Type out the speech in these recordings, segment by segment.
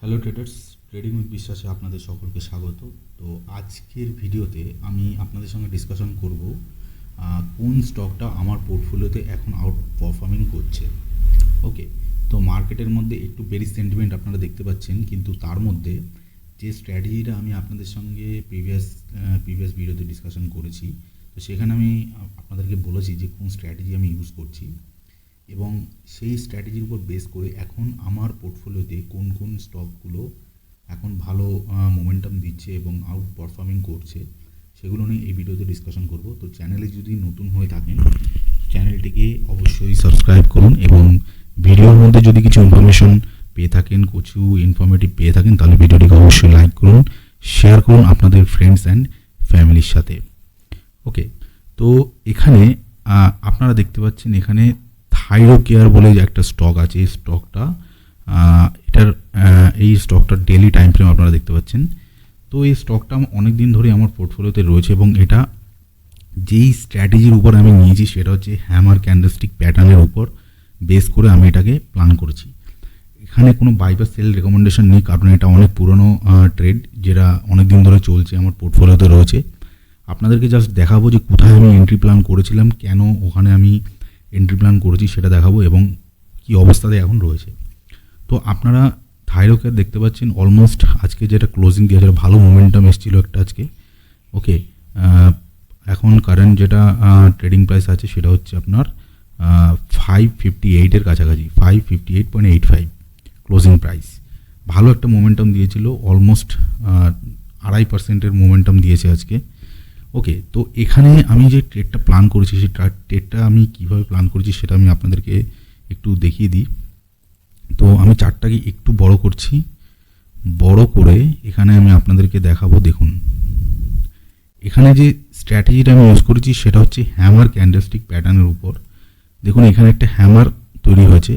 Hello traders, trading with বিশ্বাসে আপনাদের সকলকে স্বাগত। তো আজকের ভিডিওতে আমি আপনাদের সঙ্গে ডিসকাশন করব কোন স্টকটা আমার পোর্টফোলিওতে এখন আউট পারফর্মিং করছে। ওকে, তো মার্কেটের মধ্যে একটু বেরিশ সেন্টিমেন্ট আপনারা দেখতে পাচ্ছেন, কিন্তু তার মধ্যে যে স্ট্র্যাটেজিটা আমি আপনাদের সঙ্গে প্রিভিয়াস ভিডিওতে ডিসকাশন করেছি, তো সেখানে আমি আপনাদেরকে বলেছি যে কোন স্ট্র্যাটেজি আমি ইউজ করছি এবং সেই স্ট্র্যাটেজির উপর বেস করে এখন আমার পোর্টফোলিওতে কোন কোন স্টকগুলো এখন ভালো মোমেন্টাম দিচ্ছে এবং আউট পারফর্মিং করছে, সেগুলো নিয়ে এই ভিডিওতে ডিসকাশন করব। তো চ্যানেলে যদি নতুন হয়ে থাকেন, চ্যানেলটিকে অবশ্যই সাবস্ক্রাইব করুন এবং ভিডিওর মধ্যে যদি কিছু ইনফরমেশন পেয়ে থাকেন, কিছু ইনফরমেটিভ পেয়ে থাকেন, তাহলে ভিডিওটিকে অবশ্যই লাইক করুন, শেয়ার করুন আপনাদের ফ্রেন্ডস অ্যান্ড ফ্যামিলির সাথে। ওকে, তো এখানে আপনারা দেখতে পাচ্ছেন এখানে থাইরোকেয়ার বলে যে একটা স্টক আছে, এই স্টকটা এই স্টকটার ডেলি টাইম ফ্রেম আপনারা দেখতে পাচ্ছেন। তো এই স্টকটা অনেক দিন ধরে আমার পোর্টফোলিওতে রয়েছে এবং এটা যেই স্ট্র্যাটেজির উপর আমি নিয়েছি সেটা হচ্ছে হ্যামার ক্যান্ডেলস্টিক প্যাটার্নের উপর বেস করে আমি এটাকে প্ল্যান করেছি। এখানে কোনো বাই বা সেল রেকমেন্ডেশন নেই, কারণ এটা অনেক পুরনো ট্রেড, যেটা অনেক দিন ধরে চলছে, আমার পোর্টফোলিওতে রয়েছে। আপনাদেরকে জাস্ট দেখাবো যে কোথায় আমি এন্ট্রি প্ল্যান করেছিলাম, কেন ওখানে আমি এন্ট্রি প্ল্যান করেছি সেটা দেখাবো এবং কি অবস্থাতে এখন রয়েছে। তো আপনারা থাইরোকেয়ার দেখতে পাচ্ছেন অলমোস্ট আজকে যেটা ক্লোজিং দিয়েছে, ভালো মোমেন্টাম এসেছিল একটা আজকে। ওকে, এখন কারেন্ট যেটা ট্রেডিং প্রাইস আছে সেটা হচ্ছে আপনার 558-এর কাছাকাছি, 558.85 ক্লোজিং প্রাইস। ভালো একটা মোমেন্টাম দিয়েছিল, অলমোস্ট 2.5%-এর মোমেন্টাম দিয়েছে আজকে। ওকে, তো এখানে আমি যে ট্রেডটা প্ল্যান করেছি, সেই ট্রেডটা আমি কীভাবে প্ল্যান করেছি সেটা আমি আপনাদেরকে একটু দেখিয়ে দিই। তো আমি চার্টটাকে একটু বড় করছি, বড় করে এখানে আমি আপনাদেরকে দেখাবো। দেখুন এখানে যে স্ট্র্যাটেজিটা আমি ইউজ করেছি সেটা হচ্ছে হ্যামার ক্যান্ডেলস্টিক প্যাটার্নের উপর। দেখুন এখানে একটা হ্যামার তৈরি হয়েছে,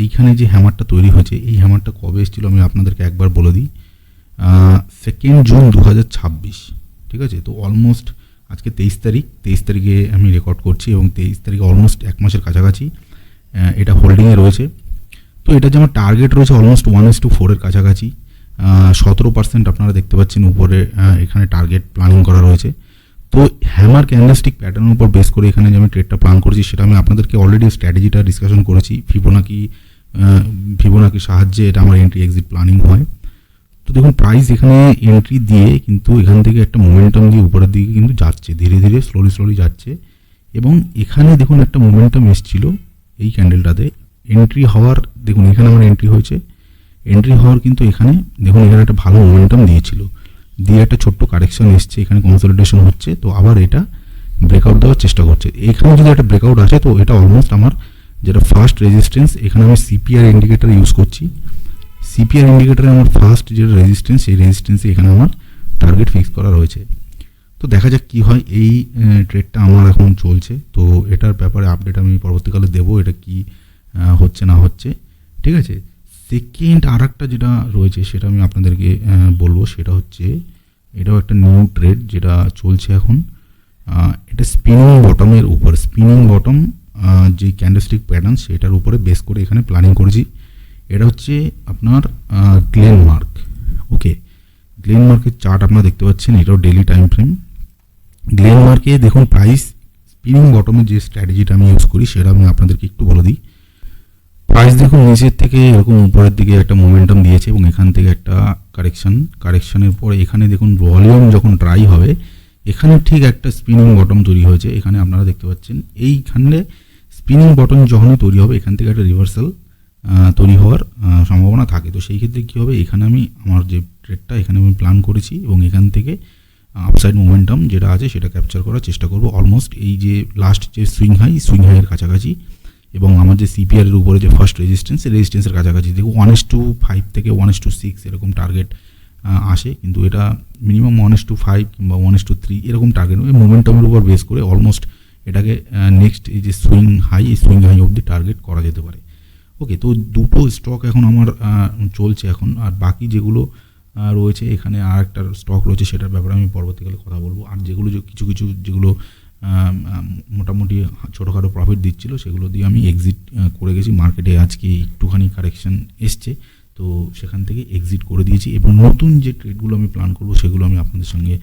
এইখানে যে হ্যামারটা তৈরি হয়েছে, এই হ্যামারটা কবে এসেছিল আমি আপনাদেরকে একবার বলে দিই। 2 জুন 2026, ঠিক আছে। তো অলমোস্ট আজকে 23 তারিখে আমি রেকর্ড করছি এবং 23 তারিখে অলমোস্ট 1 মাসের কাছাকাছি এটা হোল্ডিংয়ে রয়েছে। তো এটা যে আমার টার্গেট রয়েছে অলমোস্ট 1:4-এর কাছাকাছি, 17% আপনারা দেখতে পাচ্ছেন উপরে এখানে টার্গেট প্ল্যানিং করা রয়েছে। তো হ্যামার ক্যান্ডেলস্টিক প্যাটার্নের উপর বেস করে এখানে যে আমি ট্রেডটা প্ল্যান করেছি সেটা আমি আপনাদেরকে অলরেডি স্ট্র্যাটেজিটা ডিসকাশন করেছি। ফিবোনাকির সাহায্যে এটা আমার এন্ট্রি এক্সিট প্ল্যানিং হয়। তো দেখুন প্রাইস এখানে এন্ট্রি দিয়ে কিন্তু এখান থেকে একটা মোমেন্টাম দিয়ে উপরের দিকে কিন্তু যাচ্ছে, ধীরে ধীরে স্লোলি যাচ্ছে এবং এখানে দেখুন একটা মোমেন্টাম এসেছিল এই ক্যান্ডেলটাতে এন্ট্রি হওয়ার। দেখুন এখানে আমার এন্ট্রি হয়েছে, এন্ট্রি হওয়ার কিন্তু এখানে দেখুন এখানে একটা ভালো মোমেন্টাম দিয়েছিল, দিয়ে একটা ছোট্ট কারেকশন এসছে, এখানে কনসলিডেশন হচ্ছে। তো আবার এটা ব্রেকআউট দেওয়ার চেষ্টা করছে। এখানে যদি একটা ব্রেকআউট আসে তো এটা অলমোস্ট আমার যেটা ফার্স্ট রেজিস্ট্যান্স, এখানে আমি সিপিআর ইন্ডিকেটার ইউজ করছি। সিপিআর ইন্ডিকেটারে আমার ফার্স্ট যে রেজিস্ট্যান্স, সেই রেজিস্ট্যান্সে এখানে আমার টার্গেট ফিক্স করা রয়েছে। তো দেখা যাক কী হয়। এই ট্রেডটা আমার এখন চলছে, তো এটার ব্যাপারে আপডেট আমি পরবর্তীকালে দেবো, এটা কি হচ্ছে না হচ্ছে, ঠিক আছে। সেকেন্ড আর একটা যেটা রয়েছে সেটা আমি আপনাদেরকে বলবো, সেটা হচ্ছে এটাও একটা নিউ ট্রেড যেটা চলছে এখন। এটা স্পিনিং বটমের উপর, স্পিনিং বটম যে ক্যান্ডেলস্টিক প্যাটার্ন সেটার উপরে বেস করে এখানে প্ল্যানিং করেছি। এটা হচ্ছে আপনার গ্লেনমার্ক। ওকে, গ্লেনমার্কের চার্ট আপনারা দেখতে পাচ্ছেন, এটাও ডেলি টাইম ফ্রেম। গ্লেনমার্কে দেখুন প্রাইস স্পিনিং বটমের যে স্ট্র্যাটেজিটা আমি ইউজ করি সেটা আমি আপনাদেরকে একটু বলে দিই। প্রাইস দেখুন নিচের থেকে এরকম উপরের দিকে একটা মোমেন্টাম দিয়েছে এবং এখান থেকে একটা কারেকশনের পরে এখানে দেখুন ভলিউম যখন ড্রাই হবে এখানে ঠিক একটা স্পিনিং বটম তৈরি হয়েছে। এখানে আপনারা দেখতে পাচ্ছেন এইখানে স্পিনিং বটম যখনই তৈরি হবে এখান থেকে একটা রিভার্সাল তৈরি হওয়ার সম্ভাবনা থাকে। তো সেই ক্ষেত্রে কী হবে, এখানে আমি আমার যে ট্রেডটা এখানে আমি প্ল্যান করেছি এবং এখান থেকে আপসাইড মোমেন্টাম যেটা আছে সেটা ক্যাপচার করার চেষ্টা করব অলমোস্ট এই যে লাস্ট যে সুইং হাইয়ের কাছাকাছি এবং আমার যে সিপিআর এর উপরে যে ফার্স্ট রেজিস্ট্যান্সের কাছাকাছি। দেখো 1:5 থেকে 1:6 এরকম টার্গেট আসে, কিন্তু এটা মিনিমাম 1:5 কিংবা 1:3 এরকম টার্গেট মোমেন্টামের উপর বেস করে অলমোস্ট এটাকে নেক্সট এই যে সুইং হাই অবধি টার্গেট করা যেতে পারে। ওকে, তো দুটো স্টক এখন আমার চলছে এখন, আর বাকি যেগুলো রয়েছে এখানে আর একটা স্টক রয়েছে সেটার ব্যাপারে আমি পরবর্তীকালে কথা বলবো। আর যেগুলো কিছু যেগুলো মোটামুটি ছোটোখাটো প্রফিট দিচ্ছিল সেগুলো দিয়ে আমি এক্সিট করে গেছি। মার্কেটে আজকে একটুখানি কারেকশন এসছে, তো সেখান থেকে এক্সিট করে দিয়েছি এবং নতুন যে ট্রেডগুলো আমি প্ল্যান করব সেগুলো আমি আপনাদের সঙ্গে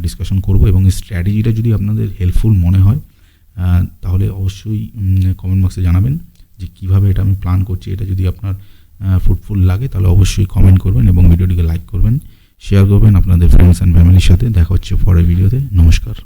ডিসকাশন করব। এবং এই স্ট্র্যাটেজিটা যদি আপনাদের হেল্পফুল মনে হয় তাহলে অবশ্যই কমেন্ট বক্সে জানাবেন যে কীভাবে এটা আমি প্ল্যান করছি। এটা যদি আপনার ফ্রুটফুল লাগে তাহলে অবশ্যই কমেন্ট করবেন এবং ভিডিওটিকে লাইক করবেন, শেয়ার করবেন আপনাদের ফ্রেন্ডস অ্যান্ড ফ্যামিলির সাথে। দেখা হচ্ছে পরের ভিডিওতে। নমস্কার।